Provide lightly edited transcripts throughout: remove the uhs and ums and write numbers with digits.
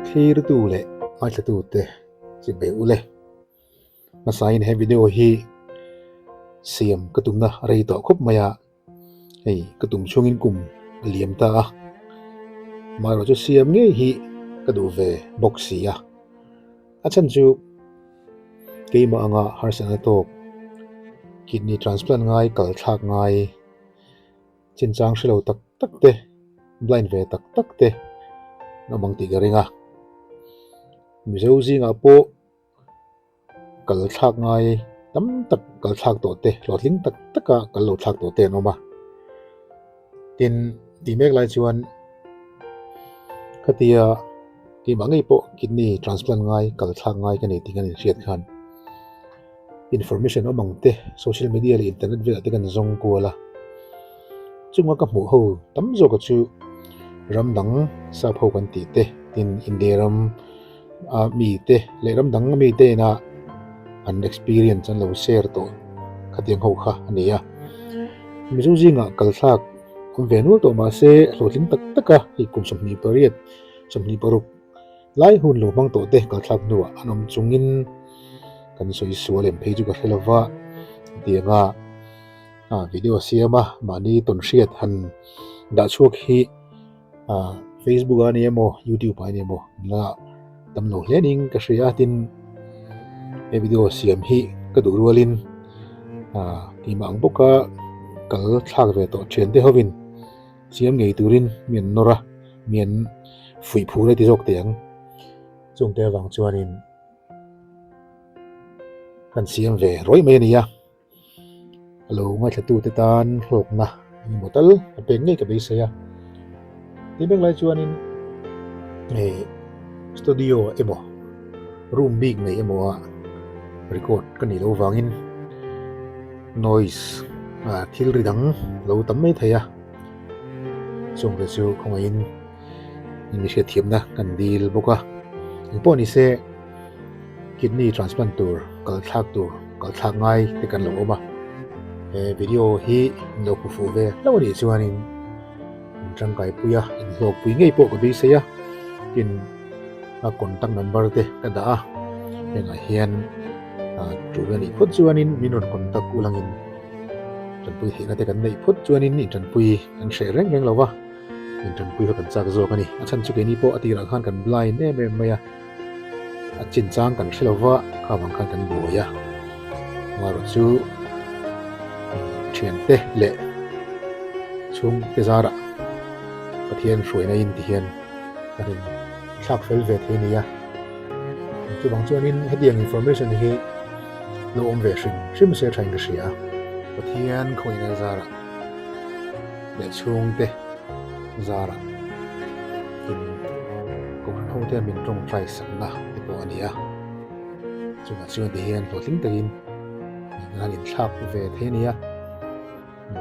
thir tu le mai thla tu te chi be u le ma sain he video hi siam katum na rei to khop maya hei katum chungin kum liam ta ma ro chu siam nge hi kadu ve boxia achan chu keimah anga harsana to kidney transplant ngai kal thak ngai chin chang shilo tak tak te blind ve tak tak te na bang ti garinga mizo zinga po kal thak ngai tam tak kal thak to te lotling tak taka kal lo thak to te no ma tin ti mek lai chuan khatia ki mangai po kidney transplant ngai kal thak ngai ka nei tingan riat khan information o mangte social media le internet ve te kan zong kola chunga ka mu ho tam zo ka chu ramdang sa pho kan ti te tin indiram mi te le ramdang mi te na an experience an lo share to khatiang ho kha ania mizo jinga kal thak kum venu to ma se hlothling tak taka hi kum somni pariat somni paruk lai hun lo mang to te kal thak nuwa anom chungin kan soi sualem pheju ka helawa dianga video siama mani ton hriat han da chuak hi Facebook ani emo YouTube ani emo la tamlo hlening ka hria tin e video siam hi ka du rualin ki mang boka kal thak ve to chen te hovin siam ngei turin mian nora mian fui phule ti jok tiang chung te wang chuanin kan siam ve roi mai ania alo ngai thatu te tan hlok na motal apeng ngai ka be saya ti beng lai chuanin studio emo room big nei emo record kan ni lo wangin noise thil ridang lo tam mai thaya chung re chu khongain ni se thiam na kan dil boka po ni se kidney transplant tour kal thak ngai te kan lo ma video hi lo ku fu ve lo ni chuanin tangkai puya in lo pui ngei po ka bi se ya in contact number te ka da enga hian truveni phut chuanin minun contact ulangin tanpui hena te kan nei phut chuanin ni tanpui an share reng reng lawa in tanpui ho kan chak zo kani achan chu ke ni po ati ra khan kan blind em maya chin chang kan hrilawa kha wang khan kan boya maro chu thian te le chung te zara pathian hruina in ti hian kan thak fel ve the nia chu bang chuanin hediang information hi lo om ve hrim se thain ka hria pathian khoina zara le chung te zara in ko ho te min tong trai san na te po ania chunga chuan te hian to tling takin ngalin thak ve the nia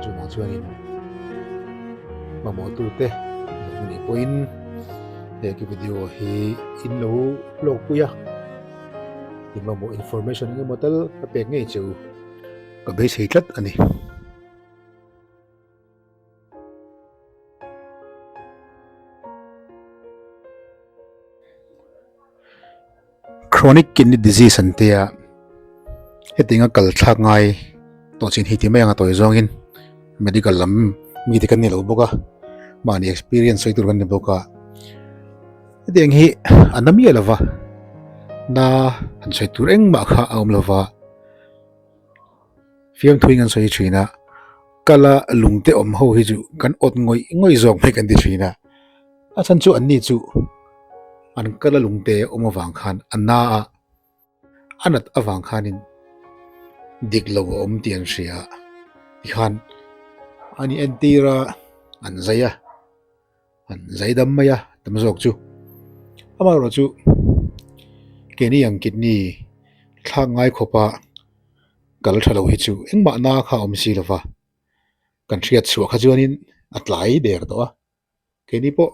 chunga chuanin mamo tu te ni point he ki video hi in lo log puya in mamo information nge motal ka pek ngei chu ka be sei tlat ani chronic kidney disease antia hetinga kal thak ngai to chin hi ti mai anga toy zongin medical lam mi ti kan ni lo boka mani experience soi tur kan ni boka deng hi anami alawa na an soi tur eng ma kha aum lawa fiang thuing an soi china kala lungte om ho hi chu kan ot ngoi zong mai kan di china achan chu anni chu an kala lungte om awang khan anna anat awang khanin diklo om tian ria khan ani entira an zaidam maya tamzok chu amaro chu keni yang kidney thak ngai khopa kal thalo hi chu engma na kha om si lova kan riat chu kha chuanin atlai der to keni po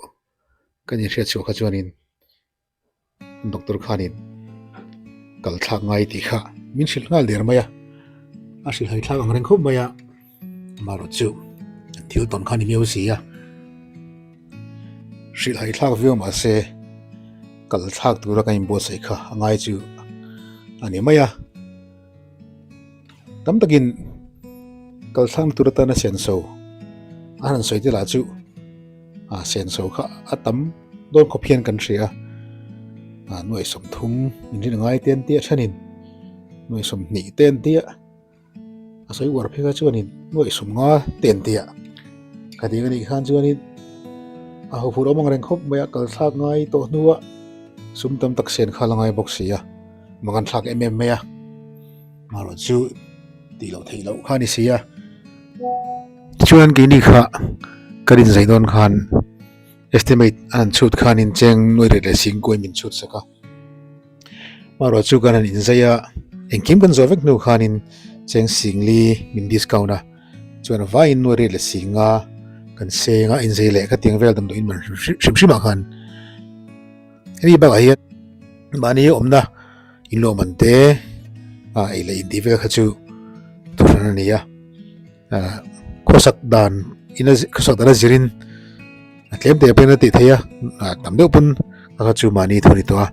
kan riat chu kha chuanin doctor khanin kal thak ngai ti kha min sil ngal der maya asil hai thak ang reng khop maya maro chu thil ton khani meu si ya sil hai thak view ma se kal thak tu ra kain bo sai kha angai chu ani maya tam takin kal thang tu ra ta na sen so an soi ti la chu sen so kha atam don ko phian kan ria nuai som thum in ri ngai ten tia thanin nuai som ni ten tia asoi war phega chuanin nuai som nga ten tia kadi ngani khan chuanin ho phur omang reng khop maya kal thak ngai to nuwa sum tam tak sen khala ngai bok sia mangan thak maya maro chu ti lo thei lo khani sia chuan ki ni kha karin zaidon khan estimate an chut khan in cheng noi re le sing koi min chut saka maro chu kan in zaya engkim kan zovek nu khan in cheng singli min discount na chuan vai in noi re le singa kan senga in zai le kha tiang vel dam do in man shim ma khan ni ba hian mani omna in lo man te ai le in divel kha chu tu ran ni ya khosak dan ina khosak dana zirin tlem te pe na ti theya tam de pun kha chu mani thoni to a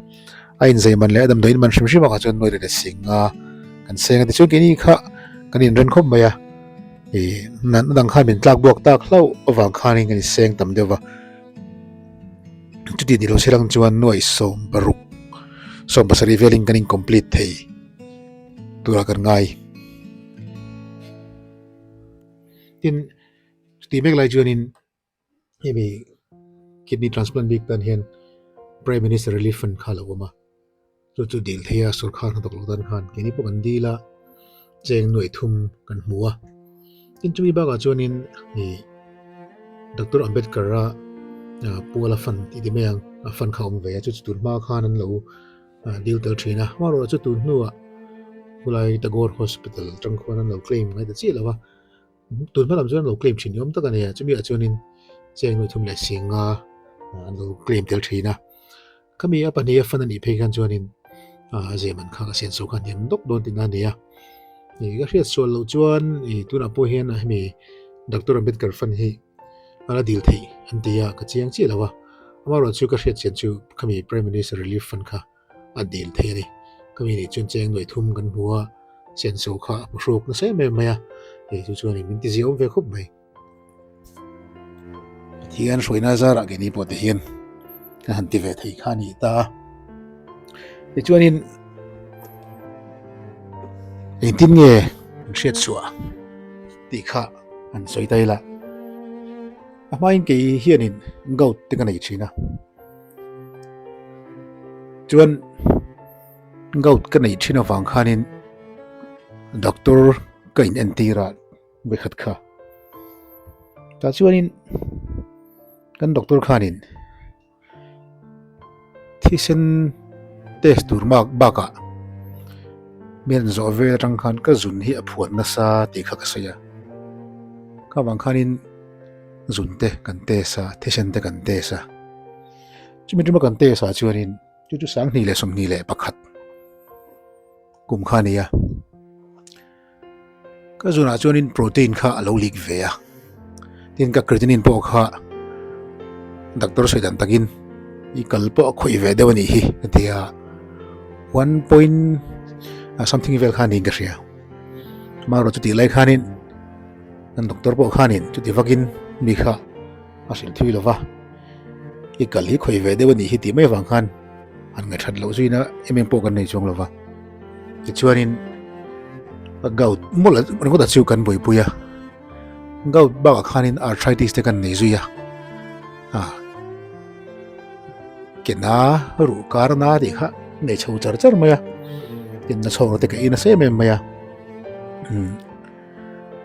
in zai man le dam do in man shim shim ma chu noi re singa kan senga ti chu ki ni kha kan in ran khop maya nan dang kha min tlak buak tak hlau awang khanin kan seng tam dewa chu ti ni lo serang chuan noi som baruk som basari veling kan incomplete thei tura kan ngai tin ti mek lai chuan in emi kidney transplant big tan hian prime minister relief fund khala wama chu dil theya sarkar na toklo dan khan kini po kan dila cheng noi thum kan muwa tin chumi ba ga chuan in Dr. Ambedkar ra puala fund ti di meyang fund kha ve chu tur ma khan an lo deal tel thina maro chu tu nuwa ulai Tagore hospital tangkhon an lo claim ngai ta chi lawa tur ma lam chuan lo claim thin yom taka ne chumi a chuan in cheng noi thum le singa an lo claim tel thina kami apa ne fan ani phe khan chuan in zeman kha sen so khan yan dok don tin na ne ya ni ga hriat sol lo chuan tuna po hian a mi Dr. Ambedkar fan hi ala dil thei antia ka chiang chi lawa amaro chu ka hriat chen chu kami prime minister relief fund kha a dil thei ni kami ni chun cheng noi thum kan huwa sen so kha rok na se me maya chu chuan ni min ti ziom ve khop mai hian hroina zara ge ni po te hian ka han ti ve thei kha ni ta ti chuan in tin nge hriat suwa ti kha an soi tai la amain ke hianin gout te kan ei thina chuan gout kan ei thina wang khanin doctor kain antira be khat kha ta chuanin kan doctor khanin thisen test tur mak baka men zo ve rang khan ka zun hi aphuan na sa ti kha ka saya ka wang khanin zunte kan te sa thisen te kan te sa chumi kan te sa chuanin chu sang ni le som ni le pakhat kum khania ka zuna chuanin protein kha alo lik ve a tin ka creatinine po kha doctor soidan takin i kalpo khoi ve dewani hi tia 1 point something vel khani garia maro chu ti lai khanin an doctor po khanin chu ti vakin mi kha asil thui lova i kali khoi ve dewani hi ti mai wang khan an nga that lo zuina emem po kan nei chong lova ti chuanin gout mola ko da chu kan boi puya gout ba khanin arthritis te kan nei zuya kena ru karna di kha nei chho char maya tin na chho te ka ina se mem maya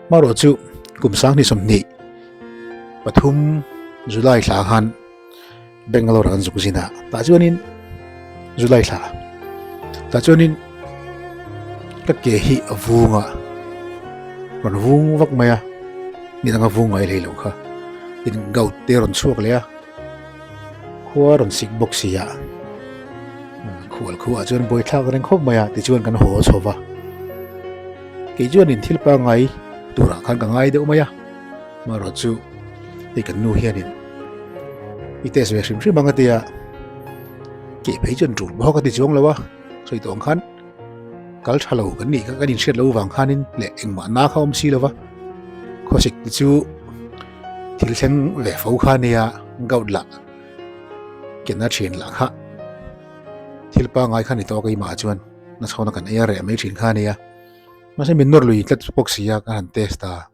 maro chu kum sang ni som ni pathum July thla khan Bangalore an zukzina ta chuanin July thla ta chuanin ka ke hi avunga ron vung vak maya ni nga vunga ai lo kha in gout te ron chuak le a khuwa ron sik box ya khual khuwa chuan boi thak reng khop maya ti chuan kan ho chowa ke chuan in thil pa ngai tura khan ka ngai de maya maro chu ti kan nu hianin i tes ve shim shim anga tia kể thấy chân rụt bao cái tiếng là wa rồi tổng khăn cái thà lâu cái này cái đình xét lâu vàng khăn nên lệ anh mà na không xí là wa khó xịt chú thì sen về phẫu khăn này à gạo lạ cái nó chuyện lạ khác thì ba ngày khăn này to cái mà chuan nó sau nó cần ai rẻ mấy chuyện khăn này à mà xem mình nổi lùi tất bốc xí à cái hàng test ta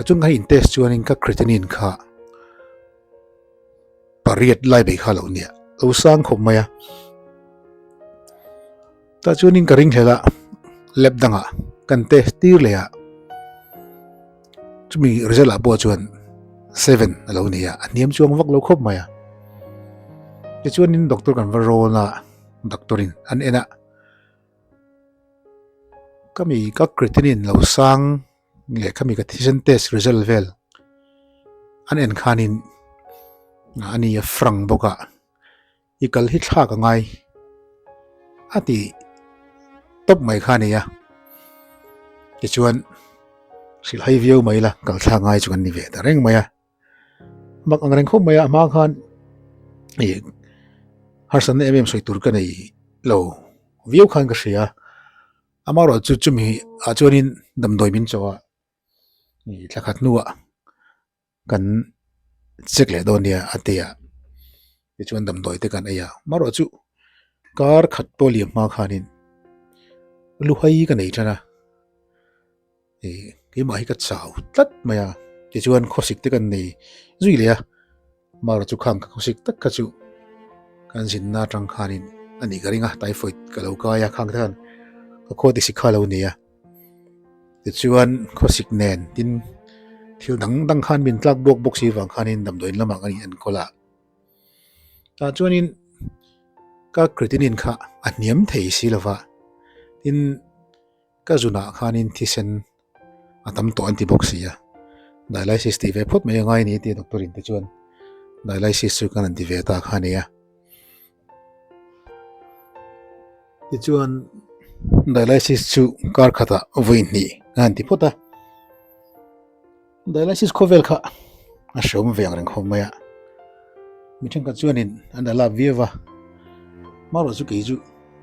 chung cái test chuan in các creatinine khá pariat lai bị khá lâu nè lâu sang không mày à ta chuan in cái ring là lab đằng à cần test tiêu lệ à chúng mình result là bao chuan 7 lâu nè à niệm chuang vắc lâu khóc mày à cái chuan in doctor cần vào role là doctorin anh em ạ kami các creatinine lâu sang lệ kami cái thí test result vel anh em khanin anh ấy frang boka ikal hit ha ka ngai ati top mai khani ya ke chuan sil hai view mai la kal tha ngai chuan ni ve ta reng mai a mak ang reng khom mai a ma khan e har san em soi tur ka nei lo view khan ka sia amaro chu chu mi a chuanin dam doi min chawa ni thakhat nuwa kan check le donia atia ke chuan dam doi te kan aya maro chu kar khat poliam ma khanin lu hai ka nei thana e ke mai ka chau tat maya ke chuan khosik te kan nei zui le maro chu khang ka khosik tak ka chu kan jin na tang khanin ani garinga typhoid ka lo ka ya khang than ka khoti sikha lo nia ke chuan khosik nen tin thil dang khan min tlak bok si wang khanin dam doin lama ani an kola ta chuanin ka creatinine kha aniam thei si lova tin ka zuna khanin thisen atam to antiboxia dialysis ti ve phot mai ngai ni ti doctorin te chuan dialysis su kan anti ve ta khania ti chuan dialysis chu kar khata voin ni anti phota dialysis khovel kha a shom veng reng khom maya mi thang ka chuanin an ala vieva maro chu ke chu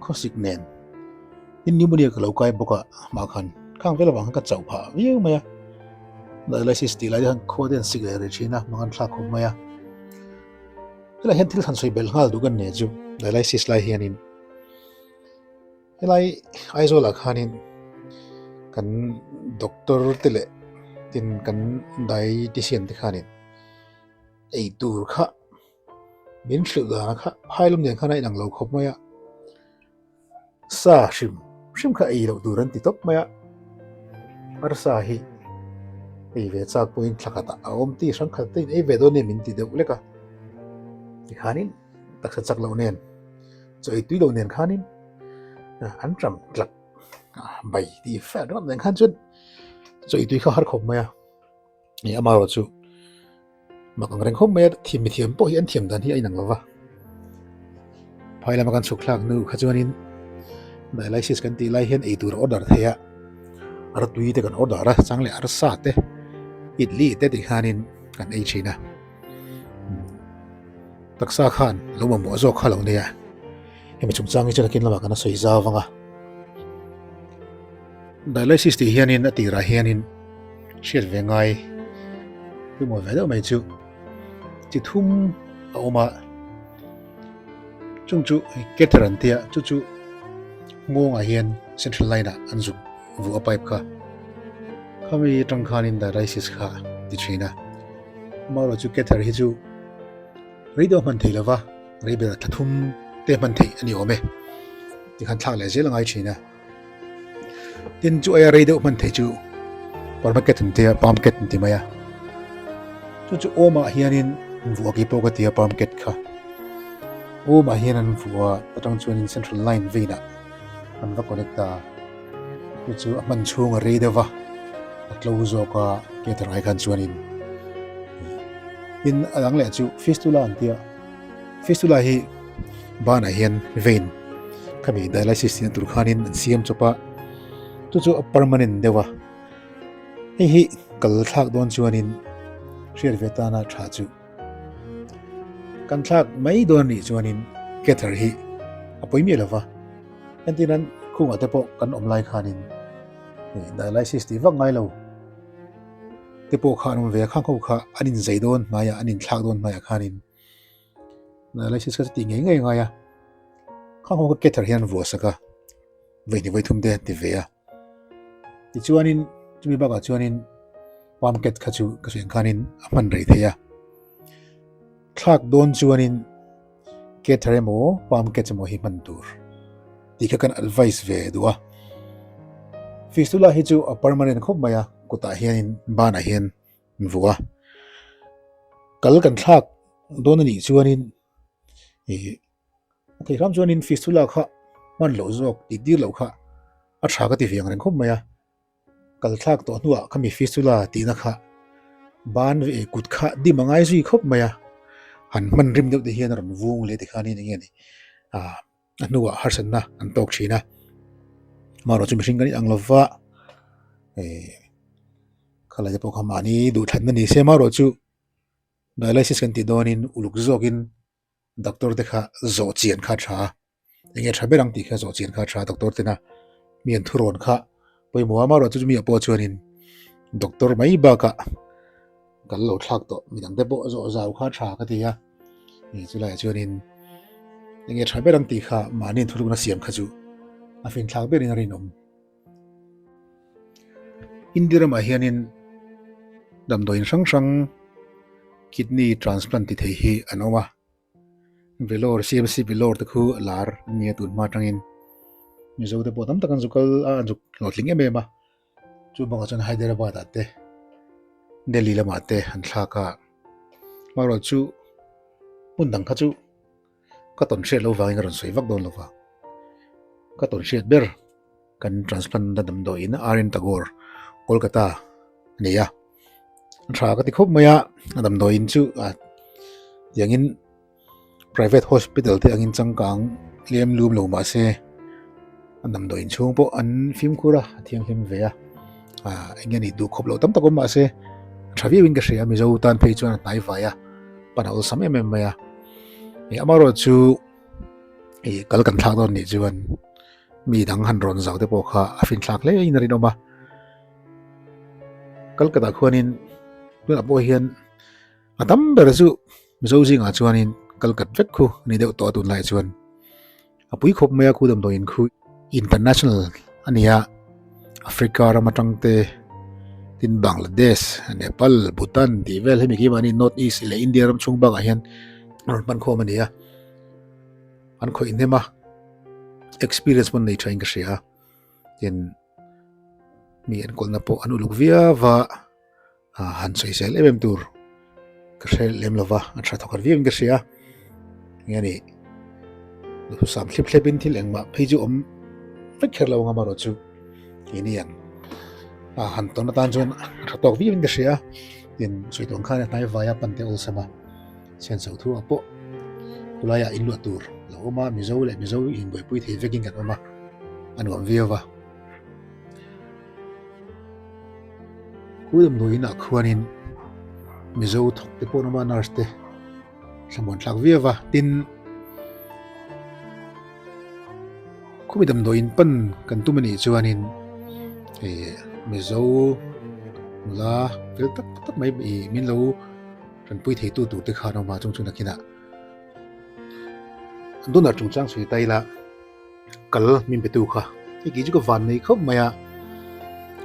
khosik nen in pneumonia ka lokai boka ma khan khang vela bang ka chau pha viu maya dialysis ti lai han khoden sigare china mangan thla khom maya ela hen thil than soi bel ngal du gan ne chu dialysis lai hianin elai aizola khanin kan doctor tele tin kan dietitian te khanin ei tur kha min hlu da kha phailum den khana inang lo khop maya sa shim kha ei lo duran ti top maya ar sa hi ei ve chak point thakata om ti sang kha te ei ve do ne min ti de leka ti khanin taksa chak lo nen choi tui lo nen khanin an tram tlak bai ti fa ram den khan chun choi tui kha har khop maya ni amaro chu makang reng khom maya thiam po hi an thiam dan hi ainang lova phaila makan suklak nu khachuanin dialysis kan ti lai hian ei tur order theya ar tui te kan order a changle ar sa te idli te ti khanin kan ei china taksa khan loma mo zo khalo ne ya hemi chung changi chana kin lama kana soi zawanga dialysis ti hianin ati ra hianin shir vengai pi mo veda mai chu chi thum oma chung chu keteran tia chu ngonga hian central line an zu vu a pipe kha khami tang khanin dialysis kha ti china maro chu keter hi chu radio man theilawa rebel thathum te man thei ani ome ti khan thak le zel ngai china tin chu ai radio man thei chu market tia market ti maya chu oma hianin vu ki po ka tia market kha oma hianan vu atang chuanin central line veina an va connecta chu man chunga redewa atlo ka keterai khan chuanin in alang le chu fistula antia fistula hi bana hian vein kami dialysis tin tur khanin siam chopa chu permanent dewa hi kal thak don chuanin share vetana tha chu kan thak mai don ni chuanin keter hi apoi mi lova entinan khunga te po kan omlai khanin dialysis ti wang ngai lo te po khanum ve khang kho kha anin zaidon maya anin thak don maya khanin dialysis ka ti ngei ya khang kho keter hian vo saka ve ni voi thum de ti ve a ti chuanin chumi ba ka chuanin pam ket khachu ka sen khanin aman rei theya thak don chuanin keter mo pam ket mo hi man tur ti kha kan advice ve duwa fistula hi chu a permanent khop maya kuta hian bana hian vuwa kal kan thak don ni chuanin thei ram chuanin fistula kha man lo zok ti dir lo kha a tha ka ti fiang ren khop maya kal thak to nuwa khami fistula ti na kha ban ve kut kha di mangai zui khop maya han man rim de hian ron vung le ti khani nge ni anuwa harsan na an tok china maro chu mihring kan anglova khala je po khamani du than ni se maro chu dialysis kan ti donin uluk zokin doctor te kha zo chian kha tha enge thaberang ti kha zo chian kha tha doctor te na mian thuron kha poi mo maro chu mi apo chuanin doctor mai ba ka kal lo thak to midang te po zo zau kha tha ka ti ya ni chu lai chuanin enge thaberang ti kha manin thulu na siam kha chu a fin thak berin rinom indira ma hianin damdoin sang kidney transplant ti thei hi anoma velor CMC velor te khu lar nia tun ma tangin mizo te potam takan zukal juk lotling emema chu banga chan Hyderabad ate Delhi lama te an thlaka maro chu mundang kha chu ka ton shet lo wangin ron soi vak don lova ka ton shet ber kan transplant da damdoin RN Tagore Kolkata neya tha ka ti khop maya damdoin chu yangin private hospital te angin changkang lem lum lo ma se damdoin chung po an film khura thiang hlim ve engani du khop lo tam takom ma se thavi win ka shria mi zo tan phei chuan tai vaya panal sam em maya amaro chu kal kan thak don ni chuan mi dang han ron zau te po kha afin thlak le in rin oma Kolkata khuanin tuna po hian atam ber chu mizo zinga chuanin kalkat vek khu ni deuh to tun lai chuan apui khop maya khu dam doin khu international ania Africa ramatang te tin Bangladesh Nepal Bhutan ti vel hemi ki mani North East le India ram chung banga hian man kho mania an kho inema experience mon nei thain ka sia tin mi an kolna po anu luk via wa han soi sel em tur ka sel lem lova a tha thokar viam ka sia ngani lu sam thlip thlipin thil engma pheiju om vek kher lo nga maro chu inian han ton tan chuan tha tok viam ka sia tin soi tong khan nai vaya pante ol sama sen so thu apo kulaya in lu tur lo ma mizo le mizo in boi pui the vekin kan ma anuam viawa kudam loina khuanin mizo thok te pon ma nurse te samon thak viawa tin kumidam doin pan kan tumani chuanin mizo la vel tak mai min lo ran pui thei tu te khana ma chung chung nakina dona chung chang sui tai la kal min betu kha ki ju ko van nei khop maya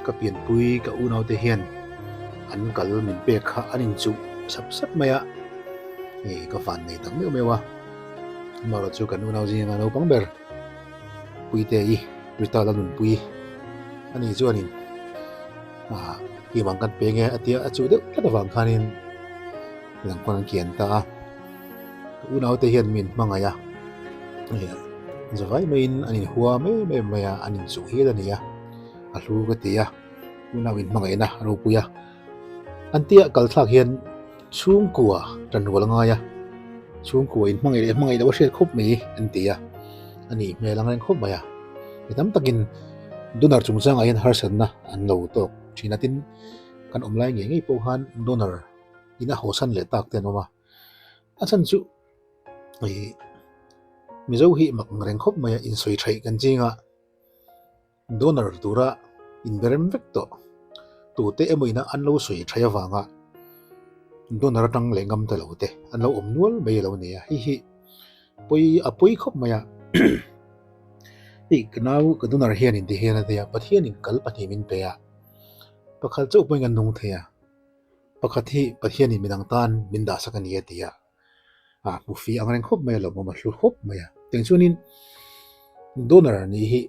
ka pian pui ka unau te hian an kal min pe kha anin chu sap maya ka van nei tak mewa maro chu kan unau ji nga no pangber pui te I rita la nun pui ani chu anin ki mang kan pe nge atia achu de ta wang khanin lang pan kian ta unau te hian min mangaya zawai main anin huwa me maya anin chu hi da niya alu ka tia unawin mangai na ro puya antia kal thak hian chung kuwa ran wal nga ya chung kuwa in mangai da washe khop mi antia ani me lang ren khop maya itam takin donar chung chang ayan harsan na an lo to thinatin kan omlai nge po han donor ina hosan le tak te no ma asan chu mi zo hi mak reng khop maya in soi thai kan jinga donor tura in berem vek to tu te emoina an lo soi thai awanga donor tang lengam te lo te an lo om nual mai lo ne hi poi khop maya knau ka donor hian in ti hian ate pathian in kal pathi min pe ya pakhal chau poi ngan nung the ya pakhathi pathian in minang tan min da sakani atia mu fi angreng khop mai lo ma hlu khop maya teng chunin donor ni hi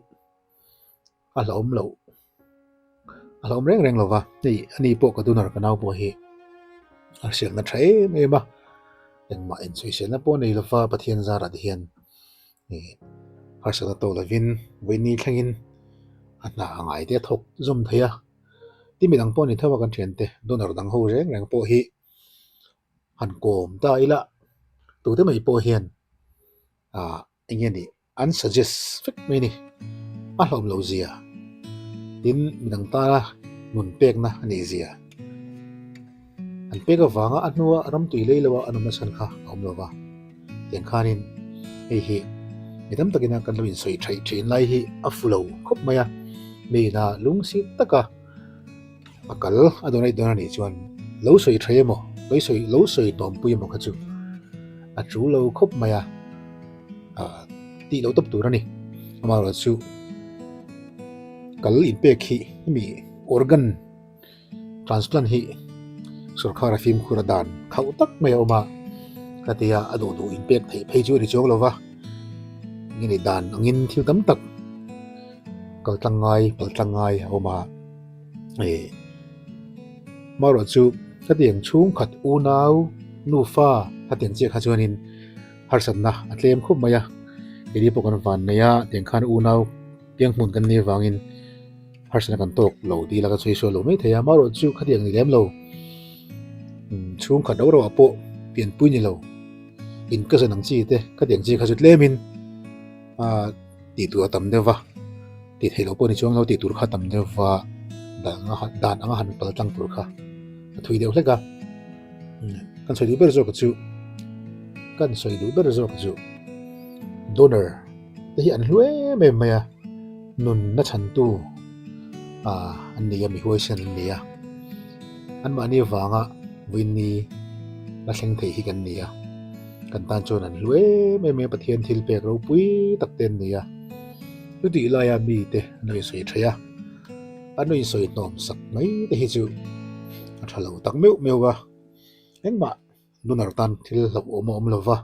alom reng lo wa ani po ka donor ka nau po hi siam na thai me ma eng ma in sui na po nei lo fa pathian zara di hian harsala to lavin weini thlangin ana angai te thok zum thaya ti midang po ni thawa kan thian te donor dang ho reng po hi han kom ta ila tu te mai po hian engin ni an suggest fik me ni a hlom lo zia tin midang ta mun pek na ani zia an peka wanga anua ram tui leilawa anuma san kha omlova tiang khanin hi midam takina kan lo in soi thai thin lai hi afulo khop maya me na lungsi taka akal adonai donani chuan lo soi thai mo lo soi tom pui mo khachu a chu lo khop maya ti lo top turani amaro chu kal in pek hi mi organ transplant hi सरकार फिल्म खुरादान खाउतक में ओमा कतिया अदो दो इम्पैक्ट थई फेजु रि जोग लवा गिनि दान अंगिन थिल तम तक पलतंगाई ओमा मारो chu katiang chung khat u nau nu fa katiang che khachuanin harsanna atlem khub maya iri pokan van neya tengkhan u nau piang mun kan ni wangin harsana kan tok lo di laga choi so lo mai theya maro chu katiang ni lem lo chung khat ro apo pian pui ni lo in ka sanang chi te ka deng chi khajut lemin ti tu tam dewa ti thelo po ni chung lo ti tur kha tam dewa dan anga han pal tang tur kha thui deu hleka kan soi du ber zo ka chu donor te hi an hlue me maya nun na chan tu an ni mi huai san ni ya an ma ni wanga winni la thleng thei hi kan nia kan tan chon an hlue me pathian thil pek ro pui tak ten nia tu ti la ya mi te noi soi thaya anoi soi tom sak mai te hi chu athalo tak meu wa engma dunar tan thil lo om lova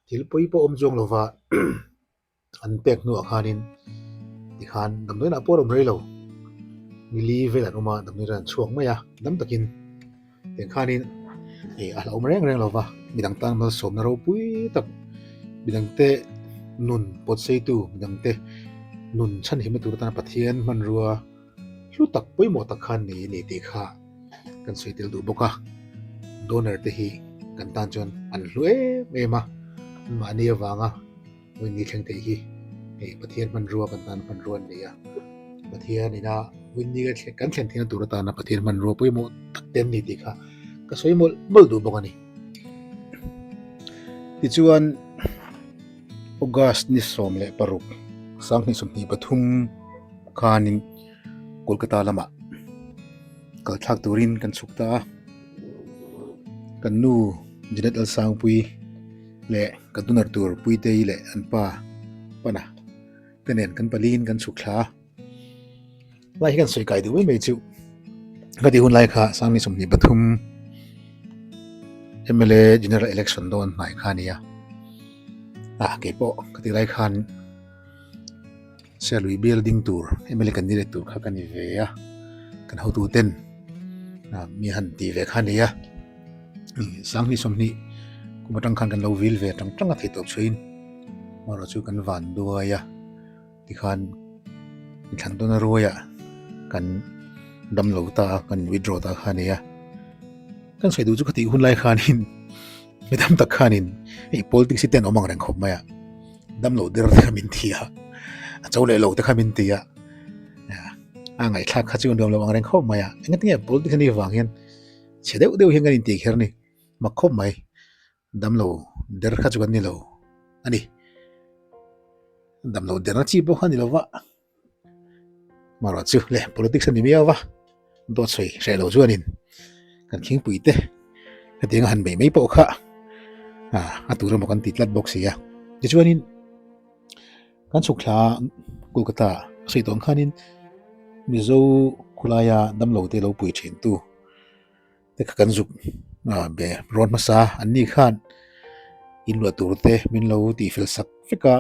thil pui po om jong lova an pek nu akhanin ti khan dam noi na por om rei lo ni li velan uma dam ni ran chuang maya dam takin teng khanin ala om reng lova midang tan mal som na ro pui tak midang te nun pot sei tu midang te nun chan hi me tur tan pathian man ruwa hlu tak pui mo tak khan ni ti kha kan soi tel du boka donor te hi kan tan chon an hlue me ma ni awanga wi ni thleng te hi pathian man ruwa kan tan man ruan ni ya pathian ina win ni kan thlen thina tur ta na pathian man ruwa pui mo tak ten ni ti kha ka soi mol du bokani ti chuan august ni som le paruk sang ni som ni pathum khanin kolkata lama kal thak turin kan sukta kan nu jinet al sang pui le ka dunar tur pui te le an pa pana kanen kan palin kan sukla lai kan soi kai du me chu gadi hun lai kha sang ni som ni pathum MLA general election don nai khania ke po kati lai khan selui building tour MLA candidate tour kha kan ve ya kan ho tu ten mi han ti ve khania sang ni som ni kumatang khan kan lo vil ve tang a thei top chuin maro chu kan van duwa ya ti khan than to na ro ya kan dam lo ta kan withdraw ta khania kan sai du chu khati hun lai khanin midam tak khanin politics ten omang reng khop maya dam lo der khamin thia chole lo te khamin tia angai thak kha chu ndom lo ang reng khop maya engatinge politics ni wanghian chedeu deu hian kan ti kher ni ma khop mai dam lo der kha chu kan ni lo ani dam lo der na chi bo khan ni lo wa maro chu le politics ni miawa do choi re lo chuanin kan khing puite heting han bei mai po kha atura mo kan titlat box ya ti chuanin kan chukla kolkata sei tong khanin mizo khulaya dam lo te lo pui thin tu te kan zuk be ron masa anni khan in lo turte min lo ti fil sak fika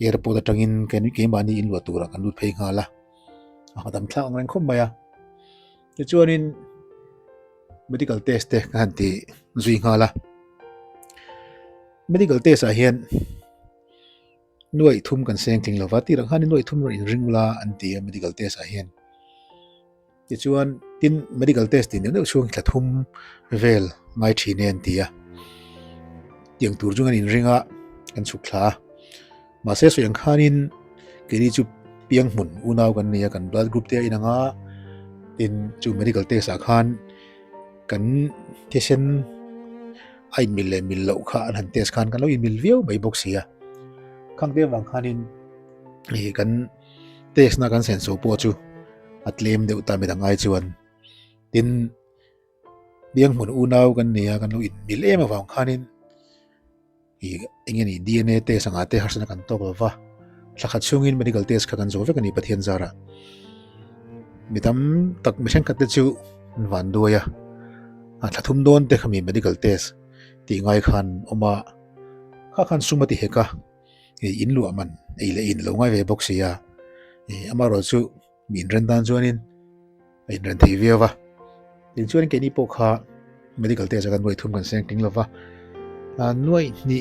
airport atangin kan keimah ni in lo tura kan lut phei ngala dam thla ang ren khom maya ti chuanin medical test te kan ti zui ngala medical test a hian nuai thum kan seng thing lo wati rang hanin nuai thum ro in ringla anti medical test a hian ti chuan tin medical test tin ne chuang thum vel ngai thine antia tiang tur jungan in ringa kan chukla ma se so yang khanin kini chu piang mun unaw kan nia kan blood group te inanga tin chu medical test a khan kan tesen ai mil lo kha an test khan kan lo in mil view bai box ya khang te wang khanin kan test na kan sen so po chu atlem de uta me dangai chuan tin piang mun unaw kan nia kan lo in mil em wang khanin ingeni DNA test anga te harsana kan to wa thakhat chungin medical test kha kan zo ve kan ni pathian zara mitam tak mission kat chu van doya thathum don te khami medical test ti ngai khan oma kha khan sumati heka in lu aman eile in lo ngai ve boxia amaro chu min ren dan chuanin in ren thei viawa tin chuan ke ni po kha medical test kan noi thum kan seng ting lova nuai ni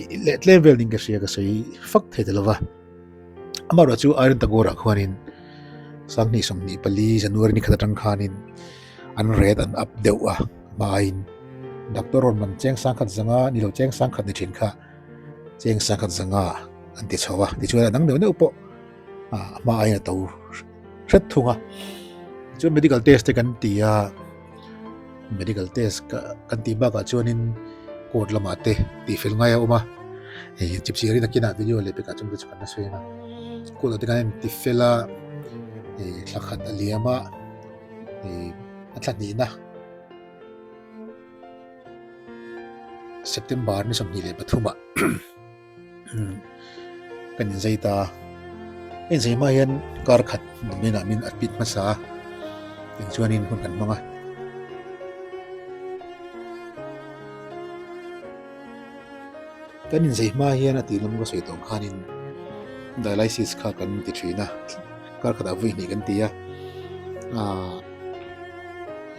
level ning ka sia ka sei fak thei de lova amaro chu iron tagora khwanin sangni somni pali january ni khata tang khanin an red an up dewa main doctor on man cheng sang khat zanga ni lo cheng sang khat ni thin kha cheng sang khat zanga an ti chawa ti chuan nang ne upo ma ai na to ret thunga chu medical test te kan tia medical test kan ti ba ka chuanin court lama te ti fil ngai oma chipsi ri na kina video le pe ka chum chu kan na suena ko lo te kan ti fela lakhat aliama atlat ni na September ni somni le pathuma kan zaita en zema yan kar khat mina min atpit masa in chuanin hun kan manga kan zema yan atilum ko soitong khanin dialysis kha kan ti thina kar khat avui ni kan tia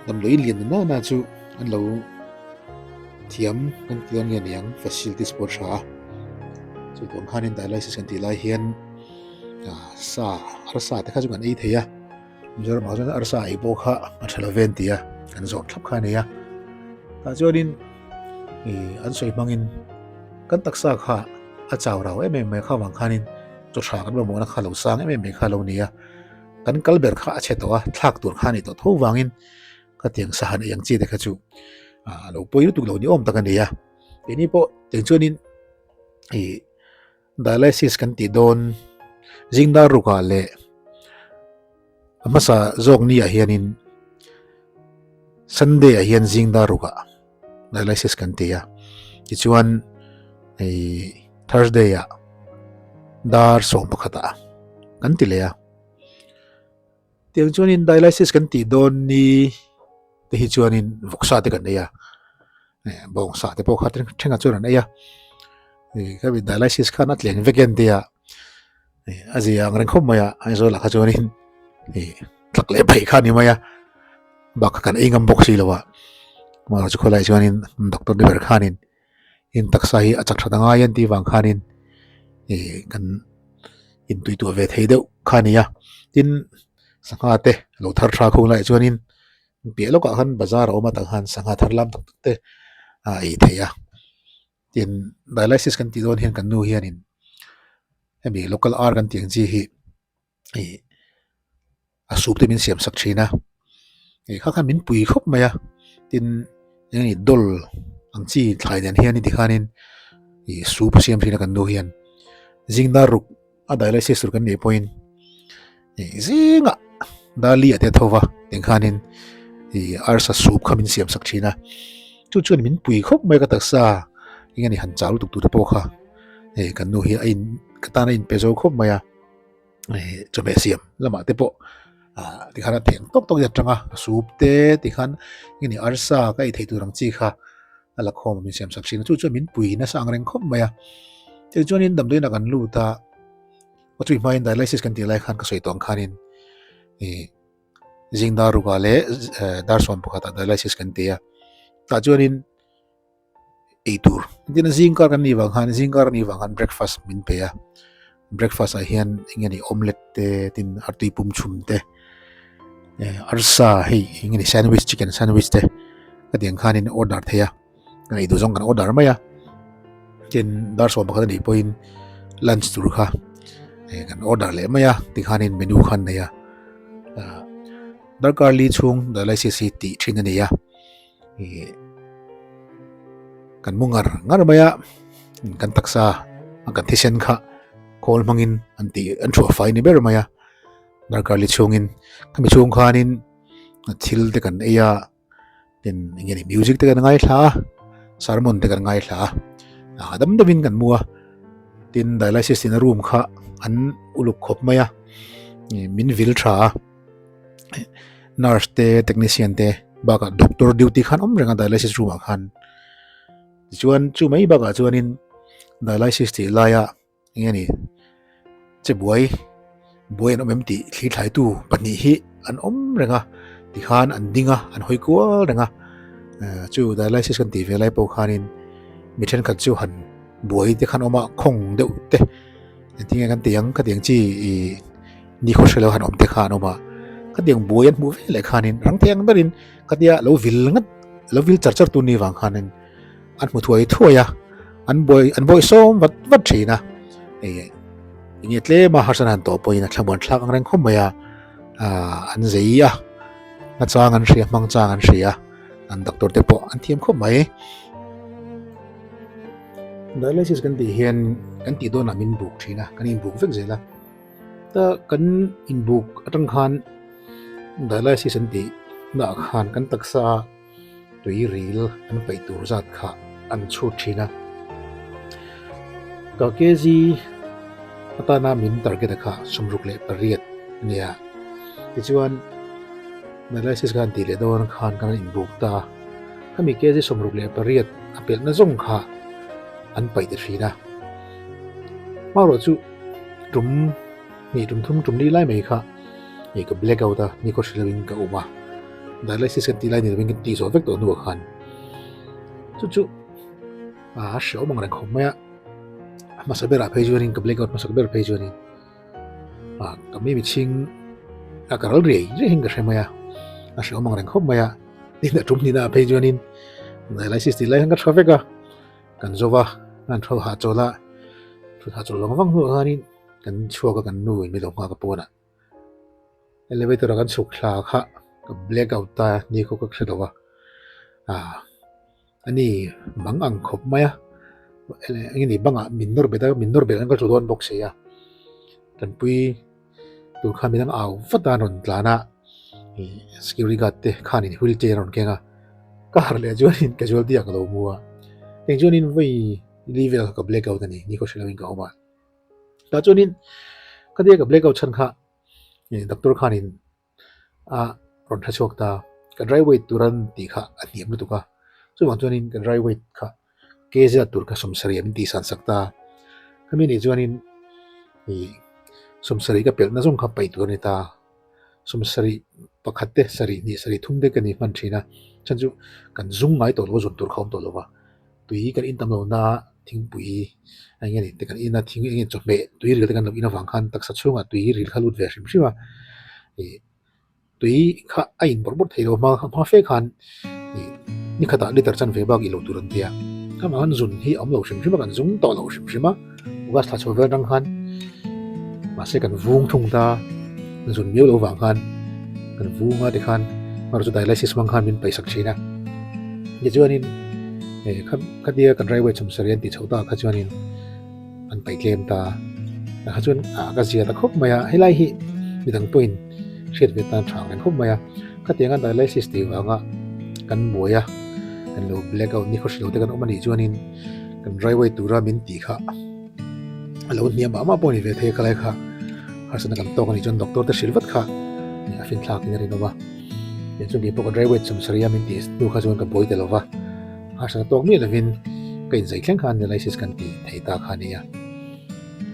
dam loi lian na chu an lo thiam kan tian nge niang facilities por sha chu tong khanin dialysis kan ti lai hian sa arsa te kha chu kan ei theya jor ma jana arsa ei bo kha athala ven tia kan zon thlap kha neya ta chuanin an soi mangin kan taksa kha a chaw raw em kha wang khanin chu tha kan ba mo na kha lo sang em kha lo nia kan kalber kha che to thlak tur kha ni to tho wangin ka tiang sa han yang chi de kha chu lo poi tu lo ni om ta kan ya ini po teng chuanin dialysis kan ti don jingda ruka le amasa zog ni a hianin sunday a hian jingda ruka dialysis kan ti ya ti chuan thursday ya dar som pakhata kan ti le ya tiang chuanin dialysis kan ti don ni te hi chuanin voksa te kan ya bong sa te po khatin thenga chuan ya ka bi dialysis khan atleng veken dia azi ang ren khom maya ai zo la kha chuanin tlak le phai kha ni maya ba kha kan engam boxi lowa ma chu kholai chuanin doctor de ber khanin in taksa hi achak thadanga yan ti wang khanin kan in tuitu ve thei deuh khania tin sanga te lo thar tha khung lai chuanin pe lo ka khan bazar oma ta khan sanga thar lam tak te ai theya tin dialysis kan ti don hian kan nu hianin hemi local r kan tiang chi hi asup te min siam sak thina kha khan min pui khop maya tin ni dol ang chi thlai den hian ni ti khanin soup siam thina kan no hian zingda ruk a dialysis tur kan nei point zinga dali ate thova tengkhanin arsa soup khamin siam sak thina chu min pui khop mai ka taksa ingani han chalu tuk tu te pokha kan no hi ain katana in pezo khop maya chobe siam lama te po tikhana theng tok ya tanga soup te tikhan ingani arsa kai thei tu rang chi kha ala khom min siam sak thina chu min pui na sang reng khop maya te chuanin dam doina kan lu ta watui mai dialysis kan ti lai khan ka soi tong khanin zingda ruga le dar som pakata dialysis kan te ya ta chuanin eitur dina zingkar kan ni wang han breakfast min pe ya breakfast a hian ingani omelette te tin artui pum chum te arsa hei ingani sandwich chicken sandwich te kadiang khanin order theya kan ei du jong kan order maya tin dar som pakata ni point lunch tur kha kan order le maya tikhanin menu khan ne ya darkar li chung dialysis ti thing ani ya kan mungar maya kan taksa kan thisen kha kol mangin anti an thua fai ni ber maya darkar li chungin kami chung khanin thil te kan eya tin ngeni music te kan ngai thla sermon te kan ngai thla adam damin kan mua tin dialysis in a room kha an uluk khop maya min vil tha nurse te technician te baka doctor duty khan renga dialysis room khan chuan chu mai baka chuanin dialysis ti laya ngeni che boy an omti thli thlai tu pani hi an renga ti khan an dinga an hoi ko renga chu dialysis kan ti velai po khanin mithen khat chu han boy te khan oma khong deuh te tinga kan tiang ka tiang chi ni kho shelo han om te khan oma ka tiang boy an mu ve le khanin rang tiang berin ka tia lo vil char tu ni wang khanin an mu thuaya an boy som wat thina ini tle ma harsan han to poina thlabon thlak ang reng khomaya an zeia na chang an ria mang chang an ria an doctor te po an thiam khomai dialysis kan ti hian kan ti do na min buk thina kan in buk vek zela ta kan in buk atang khan dialysis an ti na khan kan taksa tui ril an pai tur zat kha an chu thina ka kezi atana min target kha sumruk le pariat nia tichuan dialysis kan ti le don khan kan in buk ta kami kezi sumruk le pariat apel na zong kha an pai te thina maro chu tum ni lai mai kha ni ka blackout ta ni ko shilawin ka uma dialysis kan ti lai ni wing ti so vek to nu khan chu shau mang ran khomaya masabera phajuanin ka blackout masabera phajuanin kami miching akaral rei hinga shemaya shau mang ran khomaya ni na tum ni na phajuanin dialysis ti lai hanga trafeka kan zowa kan thau ha chola long wang hu hanin kan chuaka kan nu mi lo ka pona elevator kan suk thla kha ka blackout ta ni ko ka khlowa ani mang ang khop maya ini banga minor beda ka chudon box ya kan pui tu khaminang aw fata non tlana security guard te khani wheelchair on kenga ka harle join casualty ak lo muwa teng jonin voi level ka blackout ani ni ko shilawin ka oma ta jonin ka de ka blackout chan kha doctor khanin ron thachok ta ka dry weight turan ti kha atiam lu tuka so wan jonin ka dry weight kha keza tur ka somsari am ti san sakta kami ni jonin somsari ka pel na jong kha pai tur ni ta somsari pakhatte sari thumde ka ni man thina chanju kan zung ngai to lo zon tur khom to lo wa tui kan in tam lo na thing pui ai ni te kan ina thing nge chome tui ril te kan lo ina wang khan tak sa chunga tui ril khalut ve shim shiwa tui kha ain borbor thailo ma fe khan ni khata liter chan ve ba gi lo turan tia kama han zun hi am lo shim shima kan zung to lo shim shima ugas tha chover dang khan ma se kan vung thung ta zun miu lo wang khan kan vunga te khan mar zu dialysis wang khan min pai sak china ye chuanin คดีกันไรเวชมเสรียนติชาวตาขจวนินอันไปเกมตาขจวนกระเสียตะคบมายาให้ไล่หิมีทั้งปุ่นเชียดเวตาทางกันคบมายาคดีกันไดไลซิสติว่างกันบัวยากันลูเล็กเอานี่เขาสิโลแต่กันออกมาดีจวนินกันไรเวตูรามินตีค่ะแล้วเนี่ยมาปนิเวทเทคอะไรค่ะหาสนักกันโตกันอีจนด็อกเตอร์แต่ศิลวัตค่ะนี่ฟินทากนี่ริโนวะเดี๋ยวช่วงนี้พวกกันไรเวชมเสรียมินตีดูขจวนกับบัวเตลวะหาสนักโตมีเลวินก็อินใจแข็งขันในไลซิสกันตีไทยตาขานี่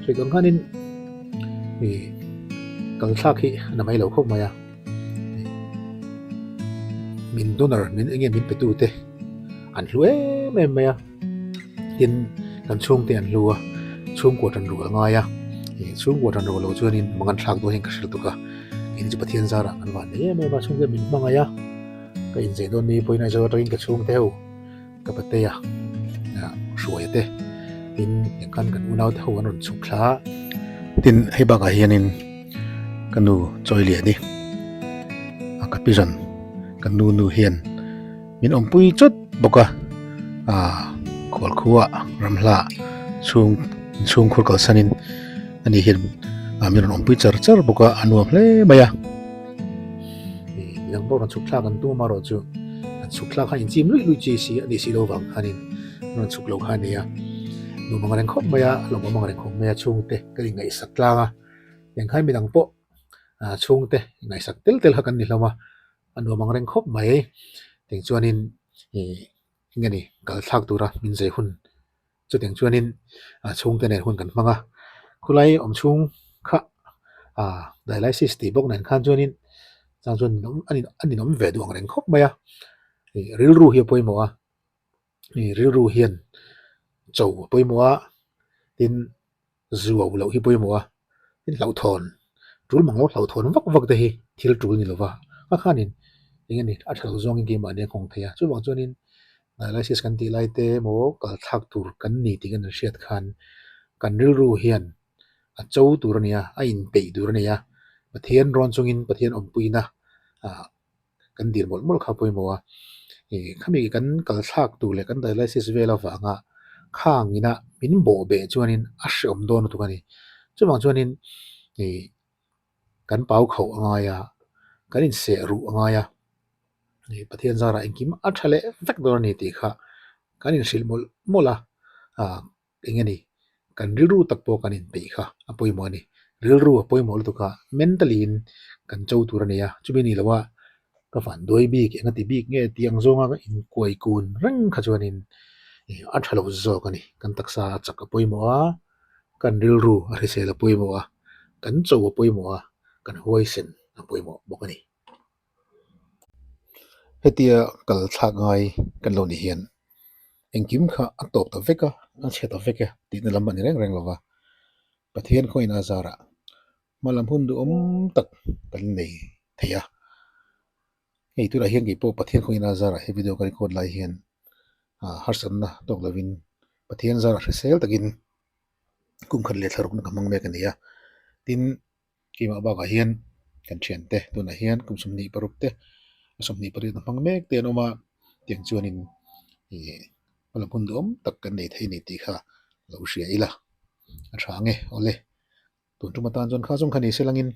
ช่วยกันขันนินมีกัลทักฮีน้ำไม่เหลวเข้ามายามินโดนร์มินเองมินไปตูเตอันรัวไม่มายาทินกันช่วงเตียนรัวช่วงกวดรันรัวง่ายช่วงกวดรันรัวเราชวนนินมังกันทักตัวเองกระสุนตุกะอินจะปะเทียนซาระกันวันนี้ไม่มาช่วงเดียวมินมังายาก็อินใจโดนนี้พอยนายจะริงกับช่วงเท้ากับปะเตียสวยเตทินยังกันกันอุณาวเท้าวันรุ่นสุขลาทินให้บางอาเฮียนินกันนูจอยเหลียดิอากับพิจันกันนูเฮียนมินอมปุยจุดบอกว่าขวดขัวรำลาช่วงขวดกอลสันินอันนี้เห็นมินอมปุยจาร์บอกว่าอันนู้นเลยไม่ยายังบอกกันสุขลากันตัวมารอจูสุขลาขันจิมลุยจีซีอันนี้สิโลวังขันินนั่นสุขโลขันเนี่ยนูมังเรงคบไม่ยาลงมังเรงคบไม่ยาช่วงเตะก็ยังไงสักลางยังให้มีดังโปช่วงเตะไงสักเตลหักันนี่แล้วมาอันนู้นมังเรงคบไหมถึงชวนนินยังไงนี่กัลทักตัวระมินใจหุ่นจุดถึงชวนนินช่วงเตะเนี่ยหุ่นกันมั้งคุณไล่ช่วงค่ะได้ไล่ซิสติบอกนั่นขันชวนนินจังชวนน้องอันนี้น้องเวดวงเรงคบไหมริลรูเฮียป่วยมัวริลรูเฮียนโจป่วยมัวทินจัวเหล่าเฮียป่วยมัวทินเหล่าทอนจูลมังเหล่าทอนวักเตะฮีที่เราจูลนี่หรอวะก็ขันนินยังไงนี่อัศจรรย์เกมอันนี้คงเทียจุดบางชนิดในไลซิสกันตีไลเตโมกัลทักตูร์กันนี่ที่กันเชียดขันกันริรูเฮียนเจ้าตูร์เนี่ยอินเปย์ตูร์เนี่ยประเทศร้อนจงินประเทศอมปุยนะกันดีหมดข้าพยมัวข้ามีกันกัลทักตูร์เลยกันในไลซิสเวลาฟังข้างนี่นะมินโบเบจวนินอัศอมโดนตุกันนี่จุดบางชนิดกันเป่าเขาง่ายกันอินเสรูง่ายประเทศซาร่าอิงกิมอัจฉริยะฟักตัวนี้ตีค่ะการอินสิลมอลอย่างนี้กันริรูตักโปกันอินปีค่ะอภัยมัวนี่ริรูอภัยมัวลุตุค่ะ mentally กันเจ้าตัวนี้จุบินี่ละว่าก็ฝันด้วยบีกอย่างที่บีกเงี้ยที่ยังส่งก็อินกวยกุนรังขจวนินอัจฉริยะกันนี่กันตักษาจักอภัยมัวกันริรูอะไรเสละอภัยมัวกันเจ้าอภัยมัวกันหวยเซนอภัยมัวบอกกันนี่เฮตียกัลทักไงกันโลนี่เฮียนเองกิมค่ะอัตโตตะเวกอันเชตะเวกตีนลำบันนี่แรงลวะประเทศคอยนาซาระมาลำพุ่นดูตักกันนี่เทียไอ้ตัวเฮียนกี่ปประเทศคอยนาซาระให้วิดีโอกันคนไลเฮียนฮัสซันนะตกลวินประเทศซาระเซลตะกินกุมขันเลือดรุกนักมังเมกันนี่ตินกี่มาบ้าเฮียนกันเชียนเตะตัวน่ะเฮียนกุมสมนีปรุปเตะสมนีปริตนักมังเมกเตียนออกมาเตียงจวนินมาลำพุ่นดูตักกันนี่ไทยนี่ตีค่ะเราเสียอีละช่างโอเล่ตุนทุมาตานจนข้าจงคันนี้เสลังอิน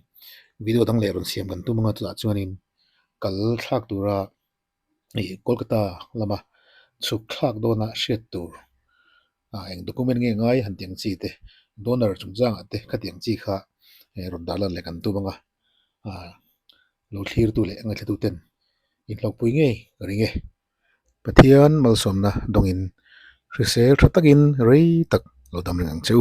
วิดีโอตั้งเล่รอนเสียมกันตุ้มงาตลาดจวนินกัลทักตัวระโคลกตาละมาสุขทักโดนะเชียตัวเองด็อกิเมนต์ง่ายหันเตียงจีเตโดนร์จุงจ้างเตขัดเตียงจีค่ะรอนดาลันเล็กันตุ้มงาเราคลีร์ตัวเล็กงั้นเลยตัวเต็นอินเราปุยง่ายริงเงประเทศมัลสมนะดงอินริเซลทักกินรีตักเราดำเนินจู